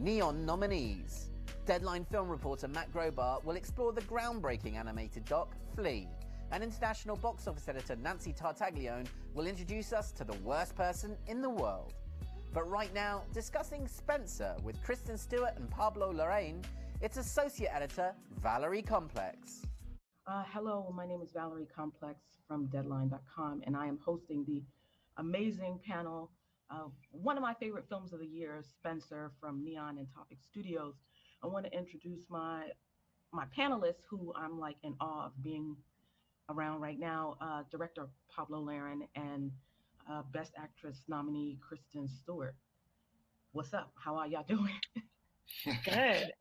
Neon Nominees. Deadline film reporter Matt Grobar will explore the groundbreaking animated doc Flea, and international box office editor Nancy Tartaglione will introduce us to the worst person in the world. But right now, discussing Spencer with Kristen, Stewart and Pablo Larraín, it's associate editor Valerie Complex. Hello, my name is Valerie Complex from Deadline.com, and I am hosting the amazing panel of one of my favorite films of the year, Spencer from Neon and Topic Studios. I want to introduce my panelists, who I'm like in awe of being around right now. Director Pablo Larraín and Best Actress nominee Kristen Stewart. What's up? How are y'all doing? Good.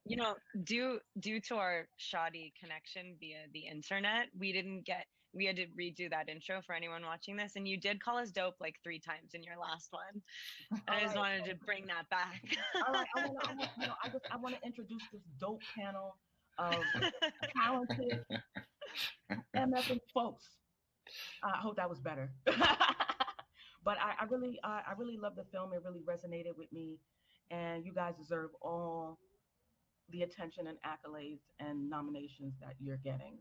Due to our shoddy connection via the internet, we had to redo that intro for anyone watching this, and you did call us dope like 3 times in your last one. And I just wanted to bring that back. All right, I want to introduce this dope panel of talented MFing folks. I hope that was better. But I really love the film. It really resonated with me, and you guys deserve all the attention and accolades and nominations that you're getting,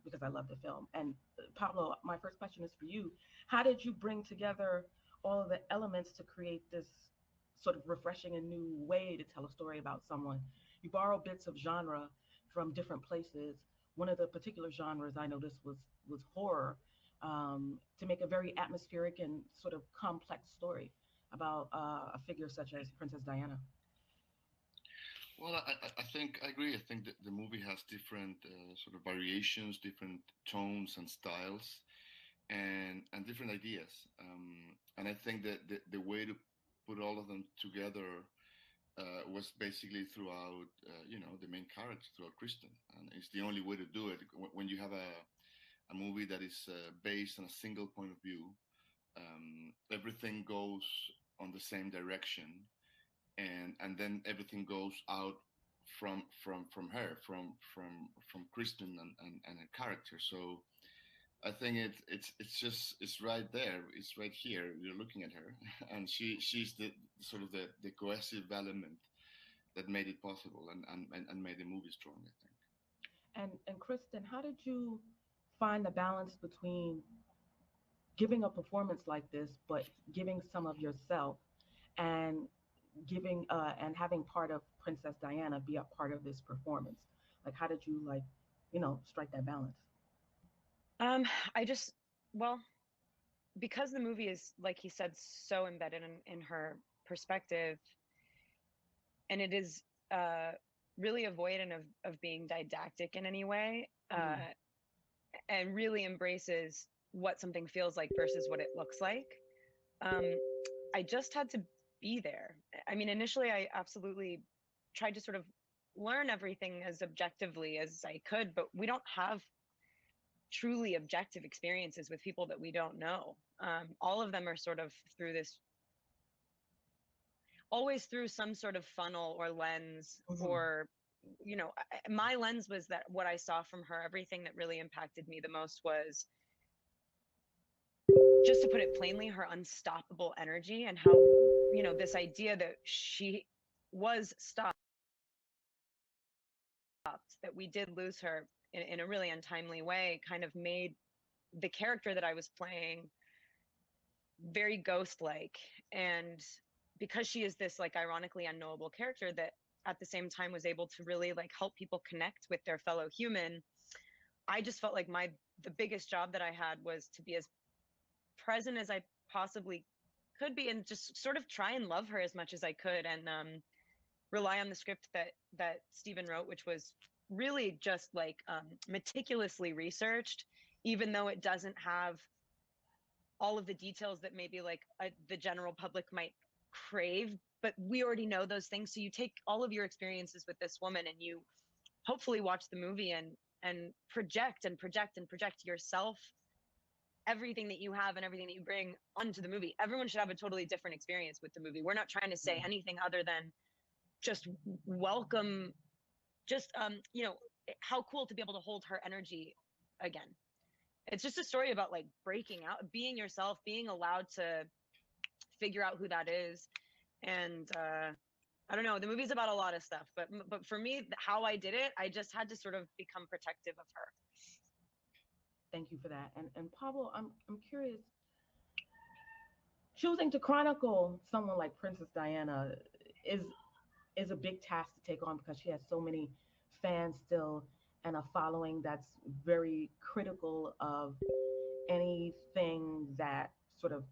because I love the film. And Pablo, my first question is for you. How did you bring together all of the elements to create this sort of refreshing and new way to tell a story about someone? You borrow bits of genre from different places. One of the particular genres I noticed was horror, to make a very atmospheric and sort of complex story about a figure such as Princess Diana. Well, I think I agree. I think that the movie has different sort of variations, different tones and styles, and different ideas. And I think that the way to put all of them together was basically throughout, the main character, throughout Kristen. And it's the only way to do it. When you have a movie that is based on a single point of view, everything goes on the same direction, and then everything goes out from her, from Kristen and her character. So I think it's right there. It's right here. You're looking at her, and she's the sort of the cohesive element that made it possible and made the movie strong, I think. And Kristen, how did you find the balance between giving a performance like this, but giving some of yourself, and giving and having part of Princess Diana be a part of this performance? Like, how did you strike that balance? I just, well, because the movie is, like he said, so embedded in her perspective, and it is really avoidant of being didactic in any way, and really embraces what something feels like versus what it looks like. I just had to be there. I mean, initially, I absolutely tried to sort of learn everything as objectively as I could, but we don't have truly objective experiences with people that we don't know. All of them are sort of through this, always through some sort of funnel or lens, or my lens was that what I saw from her, everything that really impacted me the most was, just to put it plainly, her unstoppable energy, and how this idea that she was stopped, that we did lose her in a really untimely way, kind of made the character that I was playing very ghost-like. And because she is this like ironically unknowable character that at the same time was able to really like help people connect with their fellow human, I just felt like the biggest job that I had was to be as present as I possibly could be, and just sort of try and love her as much as I could, and rely on the script that Stephen wrote, which was really just like meticulously researched, even though it doesn't have all of the details that maybe like the general public might crave, but we already know those things. So you take all of your experiences with this woman, and you hopefully watch the movie and project yourself, everything that you have and everything that you bring onto the movie. Everyone should have a totally different experience with the movie. We're not trying to say anything other than just welcome, just how cool to be able to hold her energy again. It's just a story about like breaking out, being yourself, being allowed to figure out who that is. And I don't know. The movie's about a lot of stuff, but for me, how I did it, I just had to sort of become protective of her. Thank you for that. And Pablo, I'm curious. Choosing to chronicle someone like Princess Diana is is a big task to take on because she has so many fans still and a following that's very critical of anything that sort of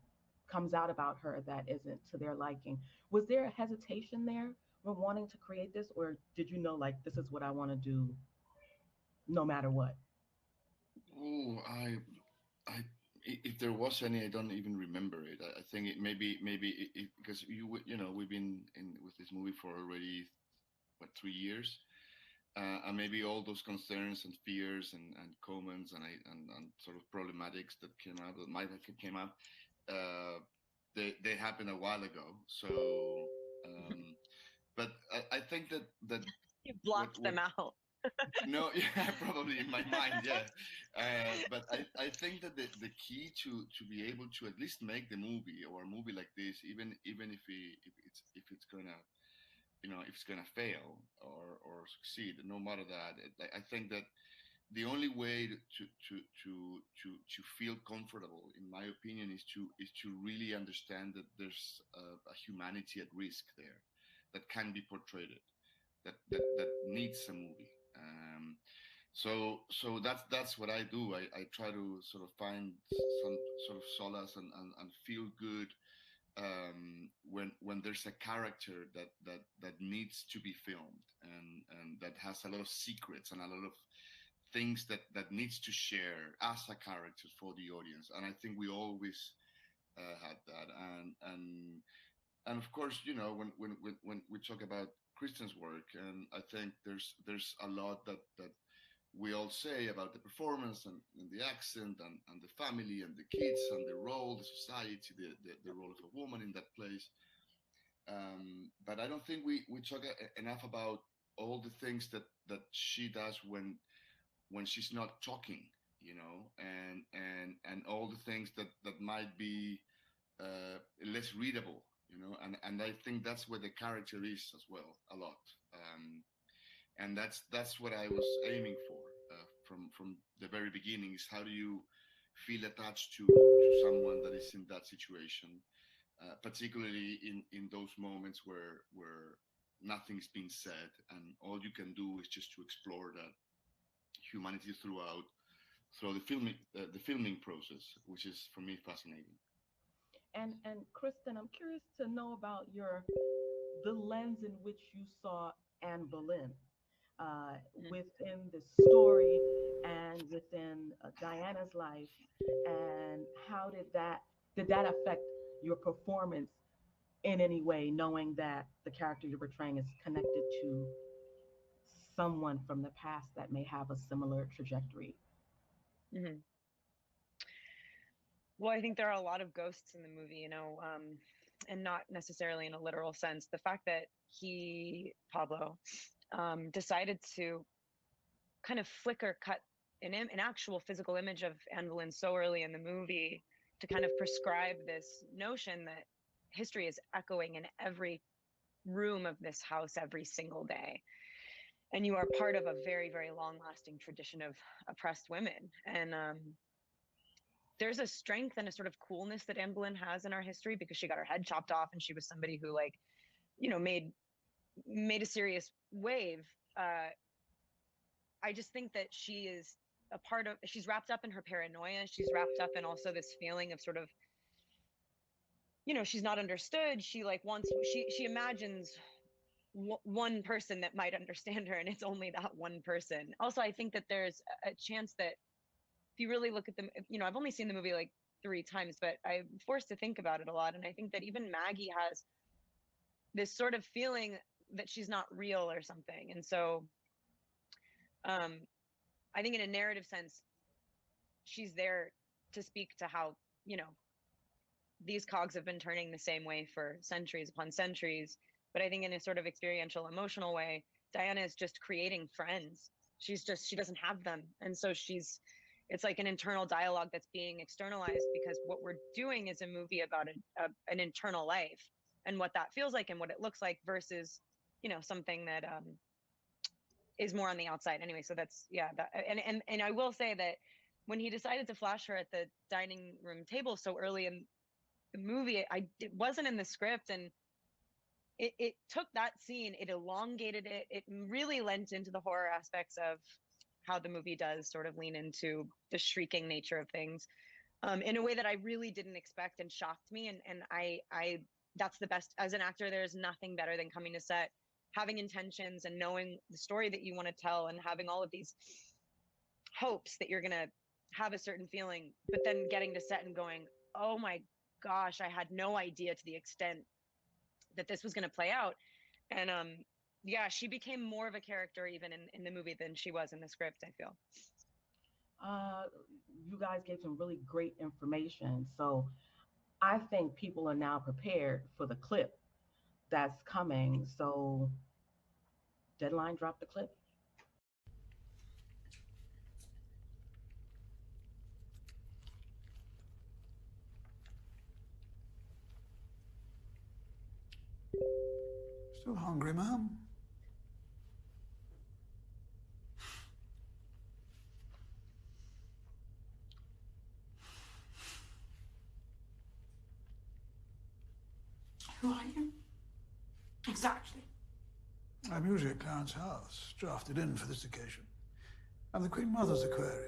comes out about her that isn't to their liking. Was there a hesitation there when wanting to create this, or did you know like this is what I want to do no matter what? Oh, if there was any, I don't even remember it. I think it maybe because you know we've been in with this movie for already what 3 years, and maybe all those concerns and fears and comments and sort of problematics that came out that might have came up, uh, they happened a while ago. So, um, but I think that You what blocked what them out. no, yeah, probably in my mind, yeah. But I think that the key to be able to at least make the movie or a movie like this, even if it's gonna if it's gonna fail or succeed, no matter that, I think that the only way to feel comfortable, in my opinion, is to really understand that there's a humanity at risk there that can be portrayed, that needs a movie. So that's what I do. I try to sort of find some sort of solace and feel good when there's a character that needs to be filmed and that has a lot of secrets and a lot of things that needs to share as a character for the audience. And I think we always had that. And of course, when we talk about Kristen's work, and I think there's a lot that we all say about the performance and the accent and the family and the kids and the role, the society, the role of a woman in that place. But I don't think we talk enough about all the things that she does when she's not talking, and all the things that might be less readable, and I think that's where the character is as well a lot. And that's what I was aiming for from the very beginning, is how do you feel attached to someone that is in that situation, particularly in those moments where nothing's been said and all you can do is just to explore that humanity through the filming process, which is for me fascinating. And Kristen, I'm curious to know about your the lens in which you saw Anne Boleyn within the story and within Diana's life, and how did that affect your performance in any way, knowing that the character you're portraying is connected to someone from the past that may have a similar trajectory? Hmm. Well, I think there are a lot of ghosts in the movie, and not necessarily in a literal sense. The fact that Pablo, decided to kind of flicker cut an actual physical image of Anne Boleyn so early in the movie to kind of prescribe this notion that history is echoing in every room of this house every single day. And you are part of a very, very long lasting tradition of oppressed women. And there's a strength and a sort of coolness that Anne Boleyn has in our history because she got her head chopped off and she was somebody who, like, made a serious wave. I just think that she's wrapped up in her paranoia. She's wrapped up in also this feeling of sort of, she's not understood. She like wants, she imagines one person that might understand her, and it's only that one person. Also, I think that there's a chance that if you really look at them, I've only seen the movie like 3 times, but I'm forced to think about it a lot. And I think that even Maggie has this sort of feeling that she's not real or something. And so um, I think in a narrative sense, she's there to speak to how, these cogs have been turning the same way for centuries upon centuries. But I think in a sort of experiential, emotional way, Diana is just creating friends. She doesn't have them. And so it's like an internal dialogue that's being externalized because what we're doing is a movie about an internal life and what that feels like and what it looks like versus something that is more on the outside anyway. So that's, and I will say that when he decided to flash her at the dining room table so early in the movie, it wasn't in the script, and it took that scene, it elongated it, it really lent into the horror aspects of how the movie does sort of lean into the shrieking nature of things, in a way that I really didn't expect, and shocked me. And I that's the best. As an actor, there's nothing better than coming to set, having intentions and knowing the story that you want to tell, and having all of these hopes that you're going to have a certain feeling, but then getting to set and going, oh my gosh, I had no idea to the extent that this was going to play out. And she became more of a character even in the movie than she was in the script, I feel. You guys gave some really great information. So I think people are now prepared for the clip that's coming. So, Deadline, drop the clip. Still hungry, ma'am? Who are you? Exactly. I'm usually at Clarence House, drafted in for this occasion. I'm the Queen Mother's equerry.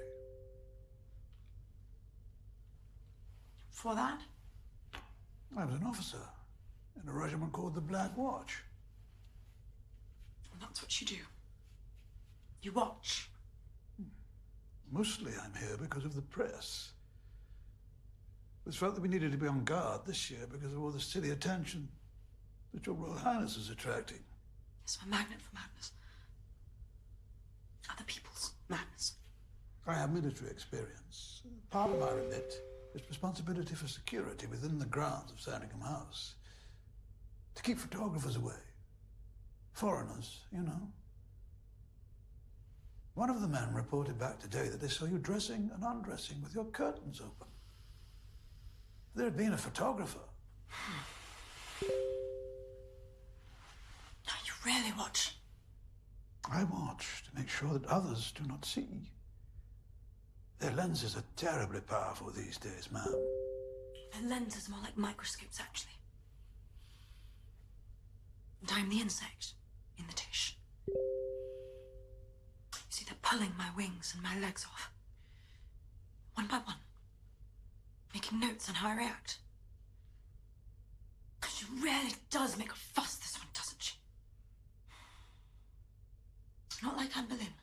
For that? I was an officer in a regiment called the Black Watch. And that's what you do. You watch. Mostly I'm here because of the press. It was felt that we needed to be on guard this year because of all the silly attention that your Royal Highness is attracting. It's a magnet for madness. Other people's madness. I have military experience. Part of my remit is responsibility for security within the grounds of Sandringham House. To keep photographers away. Foreigners, you know. One of the men reported back today that they saw you dressing and undressing with your curtains open. If there had been a photographer. Now you really watch. I watch to make sure that others do not see. Their lenses are terribly powerful these days, ma'am. Their lenses are more like microscopes, actually. And I'm the insect in the dish. You see, they're pulling my wings and my legs off. One by one. Making notes on how I react. Because she really does make a fuss, this one, doesn't she? Not like Anne Boleyn,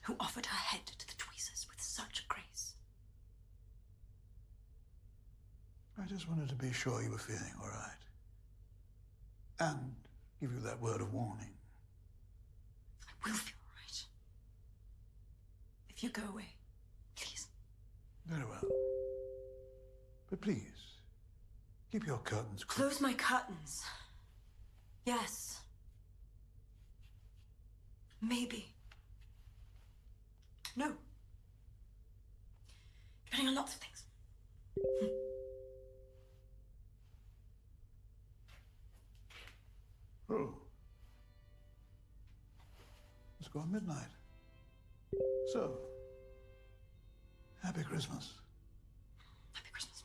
who offered her head to the tweezers with such grace. I just wanted to be sure you were feeling all right. And give you that word of warning. I will feel all right. If you go away, please. Very well. But please, keep your curtains closed. Close my curtains. Yes. Maybe. No. Depending on lots of things. Oh. It's gone midnight. So, happy Christmas. Happy Christmas.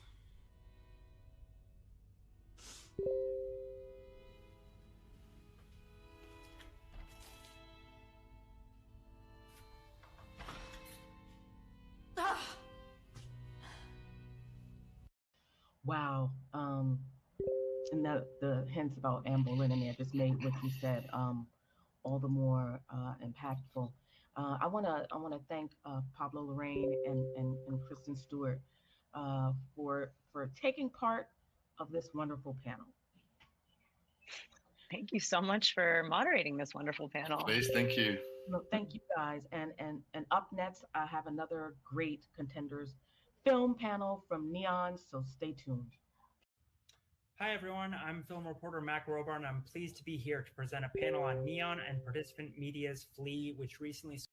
Wow. And the hints about Anne Boleyn in there just made what you said all the more impactful. I wanna thank Pablo, Larraín, and Kristen Stewart for taking part of this wonderful panel. Thank you so much for moderating this wonderful panel. Please, thank you. No, thank you guys. And up next, I have another great Contenders film panel from Neon, so stay tuned. Hi everyone, I'm film reporter Mac Robar, and I'm pleased to be here to present a panel on Neon and Participant Media's Flee, which recently